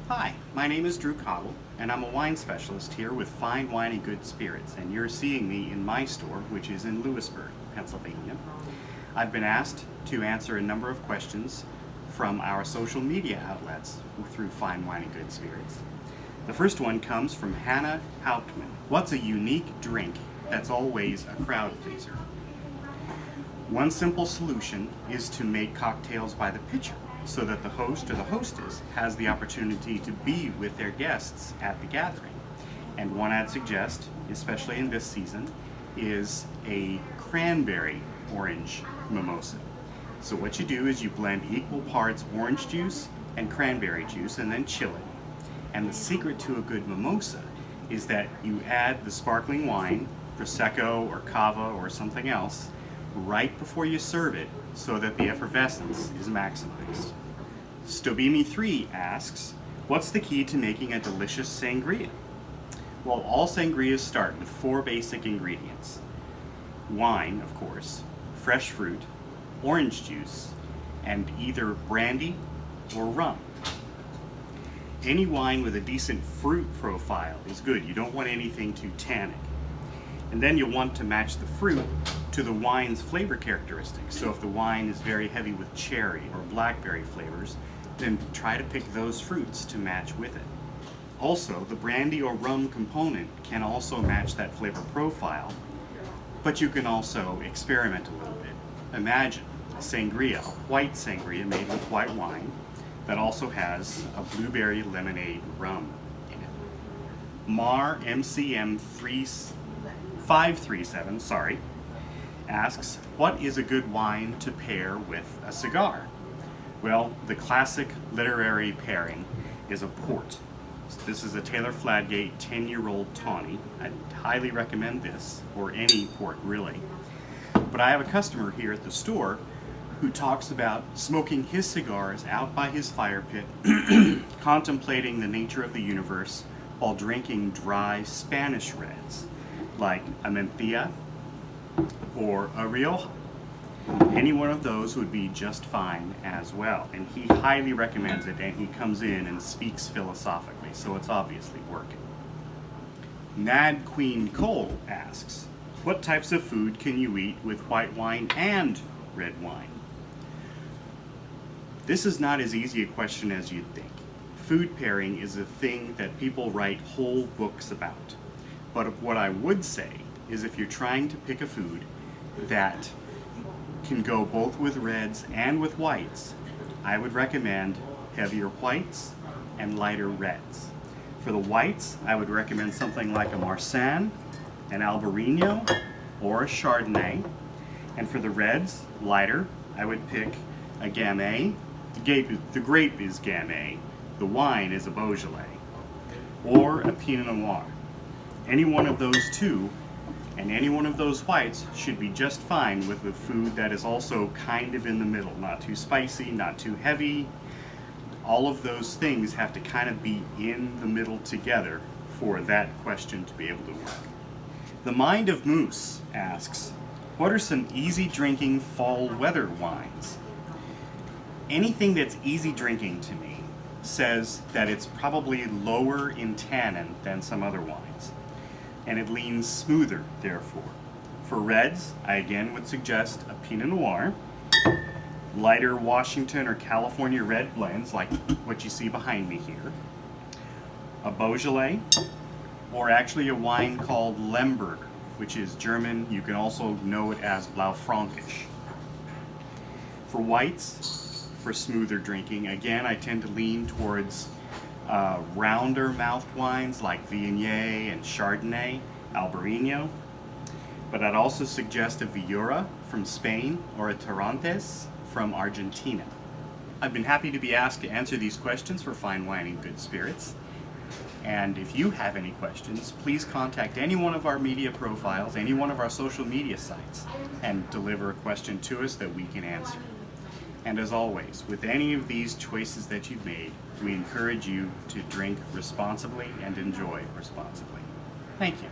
Hi, my name is Drew Cottle, and I'm a wine specialist here with Fine Wine and Good Spirits, and you're seeing me in my store, which is in Lewisburg, Pennsylvania. I've been asked to answer a number of questions from our social media outlets through Fine Wine and Good Spirits. The first one comes from Hannah Hauptman. What's a unique drink that's always a crowd pleaser? One simple solution is to make cocktails by the pitcher, so that the host or the hostess has the opportunity to be with their guests at the gathering. And one I'd suggest, especially in this season, is a cranberry orange mimosa. So what you do is you blend equal parts orange juice and cranberry juice and then chill it. And the secret to a good mimosa is that you add the sparkling wine, Prosecco or Cava or something else, right before you serve it so that the effervescence is maximized. Stobimi3 asks, what's the key to making a delicious sangria? Well, all sangrias start with 4 basic ingredients. Wine, of course, fresh fruit, orange juice, and either brandy or rum. Any wine with a decent fruit profile is good. You don't want anything too tannic. And then you'll want to match the fruit to the wine's flavor characteristics. So if the wine is very heavy with cherry or blackberry flavors, then try to pick those fruits to match with it. Also, the brandy or rum component can also match that flavor profile, but you can also experiment a little bit. Imagine a sangria, a white sangria made with white wine that also has a blueberry lemonade rum in it. Mar MCM 537 asks, what is a good wine to pair with a cigar? Well, the classic literary pairing is a port. This is a Taylor Fladgate 10-year-old tawny. I'd highly recommend this, or any port really. But I have a customer here at the store who talks about smoking his cigars out by his fire pit, contemplating the nature of the universe while drinking dry Spanish reds, like a Mencia or a Rioja. Any one of those would be just fine as well. And he highly recommends it, and he comes in and speaks philosophically, so it's obviously working. Nad Queen Cole asks, what types of food can you eat with white wine and red wine? This is not as easy a question as you'd think. Food pairing is a thing that people write whole books about. But what I would say is if you're trying to pick a food that can go both with reds and with whites, I would recommend heavier whites and lighter reds. For the whites, I would recommend something like a Marsanne, an Albarino, or a Chardonnay. And for the reds, lighter, I would pick a Gamay. The grape is Gamay, the wine is a Beaujolais, or a Pinot Noir. Any one of those two and any one of those whites should be just fine with a food that is also kind of in the middle. Not too spicy, not too heavy. All of those things have to kind of be in the middle together for that question to be able to work. The Mind of Moose asks, what are some easy drinking fall weather wines? Anything that's easy drinking to me says that it's probably lower in tannin than some other wines, and it leans smoother, therefore. For reds, I again would suggest a Pinot Noir, lighter Washington or California red blends like what you see behind me here, a Beaujolais, or actually a wine called Lemberg, which is German. You can also know it as Blaufränkisch. For whites, for smoother drinking, again, I tend to lean towards rounder mouthed wines like Viognier and Chardonnay, Albarino. But I'd also suggest a Viura from Spain or a Torrontés from Argentina. I've been happy to be asked to answer these questions for Fine Wine and Good Spirits. And if you have any questions, please contact any one of our media profiles, any one of our social media sites, and deliver a question to us that we can answer. And as always, with any of these choices that you've made, we encourage you to drink responsibly and enjoy responsibly. Thank you.